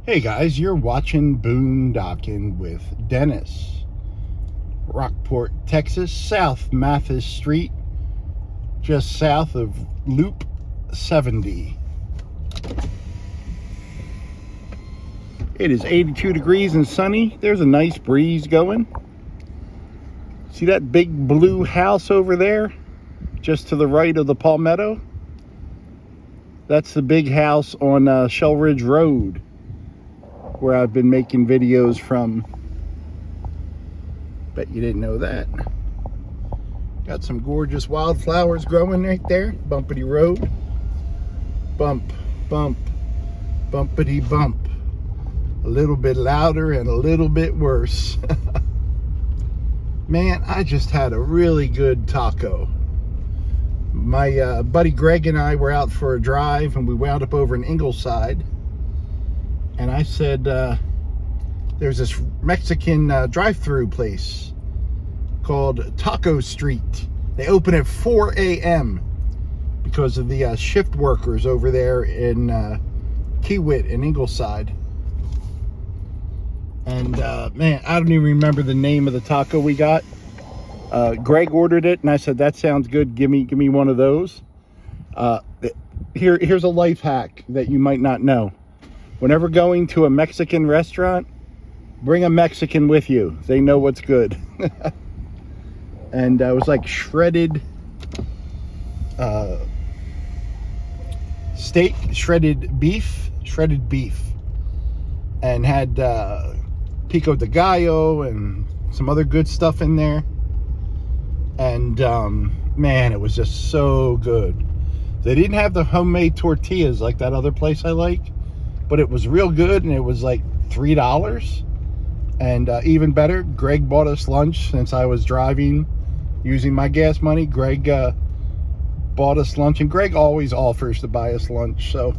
Hey guys, you're watching Boondocking with Dennis. Rockport, Texas, South Mathis Street, just south of Loop 70. It is 82 degrees and sunny. There's a nice breeze going. See that big blue house over there? Just to the right of the palmetto? That's the big house on Shell Ridge Road, where I've been making videos from. Bet you didn't know that. Got some gorgeous wildflowers growing right there. Bumpity road. Bump, bump, bumpity bump. A little bit louder and a little bit worse. Man, I just had a really good taco. My buddy Greg and I were out for a drive, and we wound up over in Ingleside. And I said, there's this Mexican drive-through place called Taco Street. They open at 4 a.m. because of the shift workers over there in Kiewit and Ingleside. And man, I don't even remember the name of the taco we got. Greg ordered it, and I said, that sounds good. Give me one of those. Here's a life hack that you might not know. Whenever going to a Mexican restaurant, bring a Mexican with you. They know what's good. And it was like shredded steak, shredded beef, and had pico de gallo and some other good stuff in there. And man, it was just so good. They didn't have the homemade tortillas like that other place I like, but it was real good, and it was like $3. And even better, Greg bought us lunch since I was driving using my gas money. Greg bought us lunch, and Greg always offers to buy us lunch, so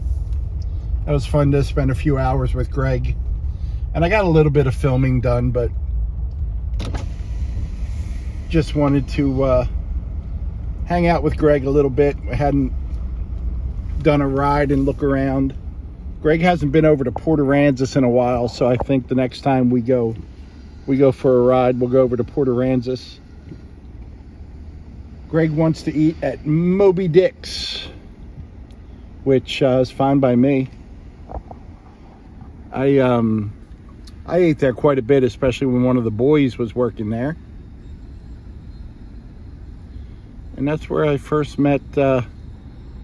that was fun to spend a few hours with Greg. And I got a little bit of filming done, but just wanted to hang out with Greg a little bit. I hadn't done a ride and look around. Greg hasn't been over to Port Aransas in a while, so I think the next time we go for a ride, we'll go over to Port Aransas. Greg wants to eat at Moby Dick's, which is fine by me. I ate there quite a bit, especially when one of the boys was working there. And that's where I first met a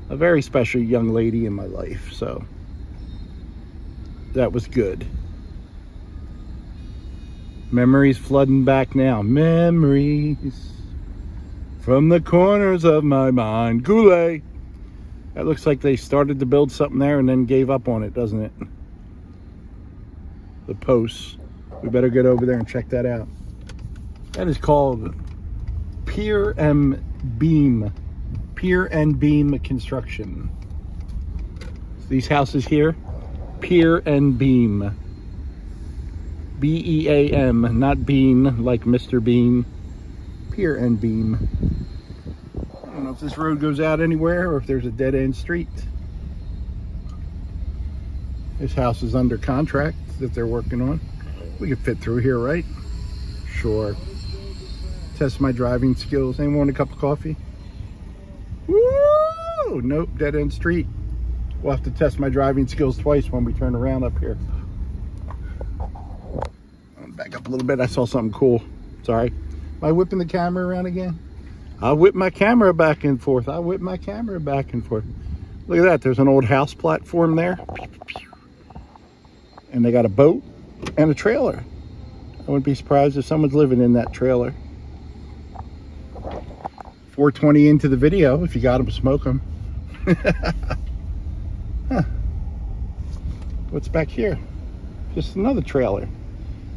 very special young lady in my life, so that was good. Memories flooding back now. Memories from the corners of my mind. Goulet. That looks like they started to build something there and then gave up on it, doesn't it? The posts. We better get over there and check that out. That is called Pier and Beam Construction. These houses here, Pier and Beam, B-E-A-M, not Bean like Mr. Bean. Pier and Beam. I don't know if this road goes out anywhere or if there's a dead-end street. This house is under contract that they're working on. We could fit through here, right? Sure. Test my driving skills. Anyone want a cup of coffee? Woo! Nope, dead end street. We'll have to test my driving skills twice when we turn around up here. I'll back up a little bit. I saw something cool. Sorry. Am I whipping the camera around again? I'll whip my camera back and forth. Look at that. There's an old house platform there. And they got a boat and a trailer. I wouldn't be surprised if someone's living in that trailer. 4:20 into the video. If you got them, smoke them. Huh. What's back here? Just another trailer.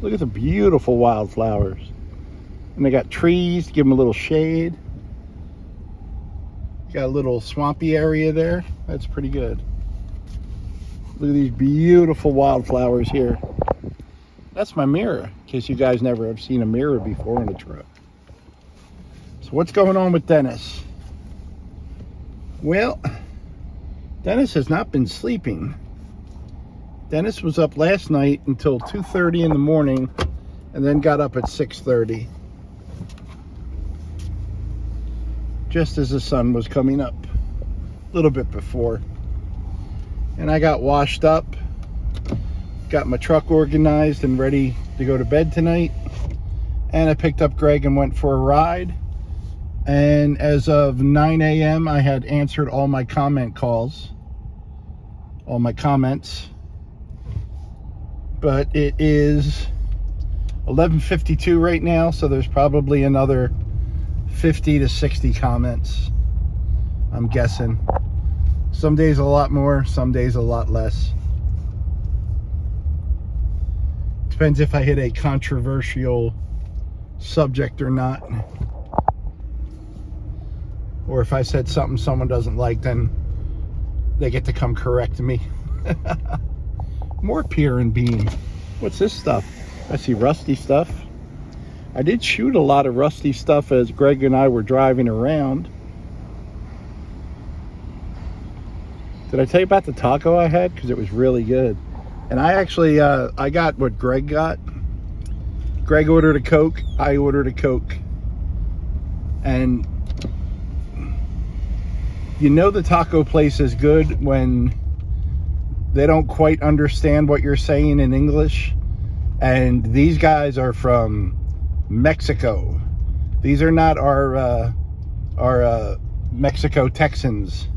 Look at the beautiful wildflowers. And they got trees to give them a little shade. Got a little swampy area there. That's pretty good. Look at these beautiful wildflowers here. That's my mirror, in case you guys never have seen a mirror before in a truck. So what's going on with Dennis? Well, Dennis has not been sleeping. Dennis was up last night until 2:30 in the morning and then got up at 6:30. Just as the sun was coming up, a little bit before. And I got washed up, got my truck organized and ready to go to bed tonight. And I picked up Greg and went for a ride. And as of 9 a.m., I had answered all my comment calls, all my comments. But it is 11:52 right now, so there's probably another 50 to 60 comments, I'm guessing. Some days a lot more, some days a lot less. Depends if I hit a controversial subject or not. Or if I said something someone doesn't like, then they get to come correct me. More Pier and Beam. What's this stuff? I see rusty stuff. I did shoot a lot of rusty stuff as Greg and I were driving around. Did I tell you about the taco I had? Because it was really good. And I actually, I got what Greg got. Greg ordered a Coke. I ordered a Coke. And you know the taco place is good when they don't quite understand what you're saying in English. And these guys are from Mexico. These are not our Mexico Texans.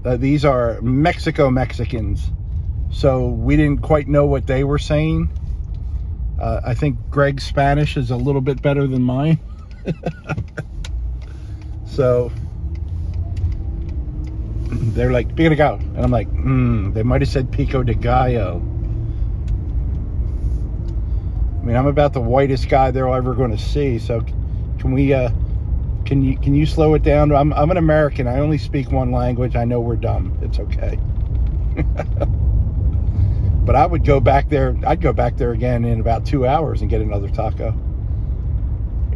These are Mexico Mexicans. So we didn't quite know what they were saying. I think Greg's Spanish is a little bit better than mine. So they're like, pico de gallo. And I'm like, they might have said pico de gallo. I mean, I'm about the whitest guy they're ever going to see. So can we, can you slow it down? I'm an American. I only speak one language. I know we're dumb. It's okay. But I would go back there. I'd go back there again in about 2 hours and get another taco.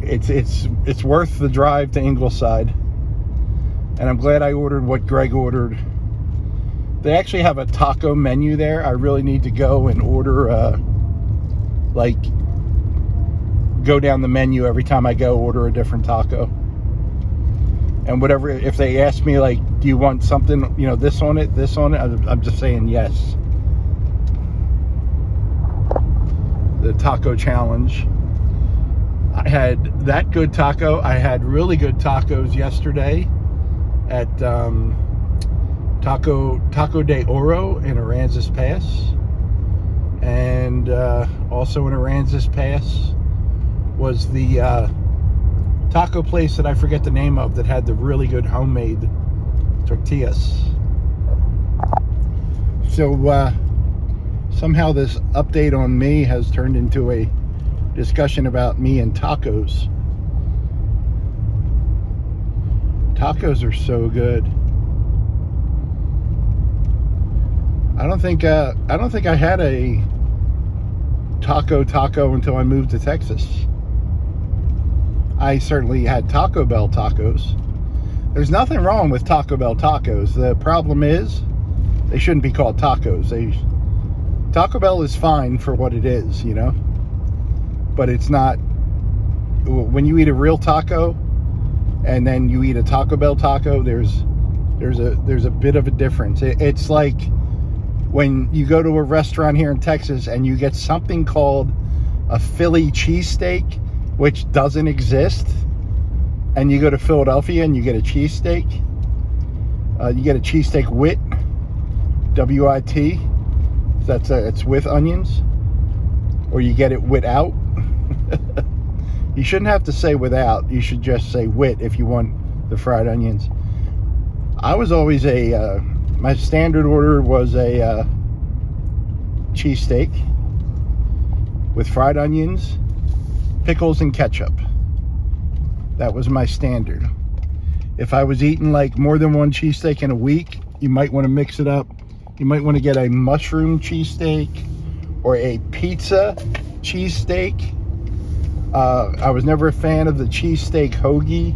It's worth the drive to Ingleside. And I'm glad I ordered what Greg ordered. They actually have a taco menu there. I really need to go and order, like, go down the menu every time I go order a different taco. And whatever, if they ask me, like, do you want something, you know, this on it, I'm just saying yes. The taco challenge. I had that good taco. I had really good tacos yesterday at Taco de Oro in Aransas Pass. And also in Aransas Pass was the taco place that I forget the name of that had the really good homemade tortillas. So somehow this update on me has turned into a discussion about me and tacos. Tacos are so good. I don't think I had a taco until I moved to Texas. I certainly had Taco Bell tacos. There's nothing wrong with Taco Bell tacos. The problem is they shouldn't be called tacos. Taco Bell is fine for what it is, you know, but it's not. When you eat a real taco and then you eat a Taco Bell taco, there's a bit of a difference. It's like when you go to a restaurant here in Texas and you get something called a Philly cheesesteak, which doesn't exist, and you go to Philadelphia and you get a cheesesteak. You get a cheesesteak wit, W-I-T. It's with onions, or you get it without. You shouldn't have to say without. You should just say wit if you want the fried onions. I was always my standard order was a cheesesteak with fried onions, pickles, and ketchup. That was my standard. If I was eating like more than one cheesesteak in a week, you might want to mix it up. You might want to get a mushroom cheesesteak or a pizza cheesesteak. I was never a fan of the cheesesteak hoagie,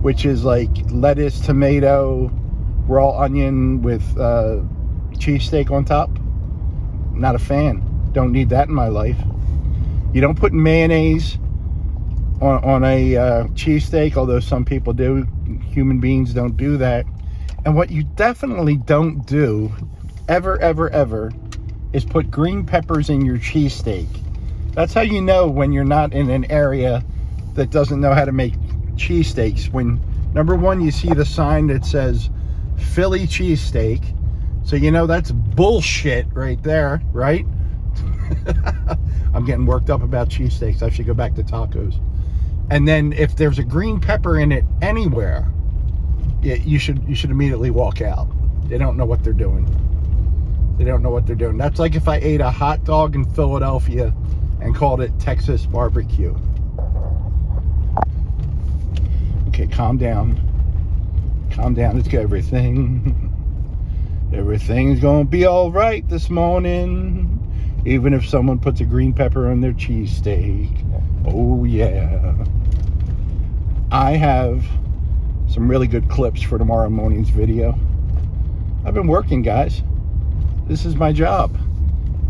which is like lettuce, tomato, raw onion with cheesesteak on top. Not a fan. Don't need that in my life. You don't put mayonnaise on a cheesesteak, although some people do. Human beings don't do that. And what you definitely don't do, ever, ever, ever, is put green peppers in your cheesesteak. That's how you know when you're not in an area that doesn't know how to make cheesesteaks. When, number one, you see the sign that says Philly cheesesteak, so you know that's bullshit right there, right? I'm getting worked up about cheesesteaks. I should go back to tacos. And then if there's a green pepper in it anywhere, you should immediately walk out. They don't know what they're doing. They don't know what they're doing. That's like if I ate a hot dog in Philadelphia and called it Texas barbecue. Okay, calm down. Calm down. It's good. Everything's gonna be all right this morning. Even if someone puts a green pepper on their cheesesteak. Oh, yeah. I have some really good clips for tomorrow morning's video. I've been working, guys. This is my job.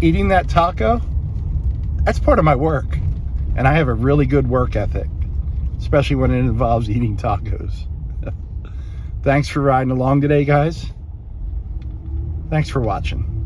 Eating that taco, that's part of my work. And I have a really good work ethic, especially when it involves eating tacos. Thanks for riding along today, guys. Thanks for watching.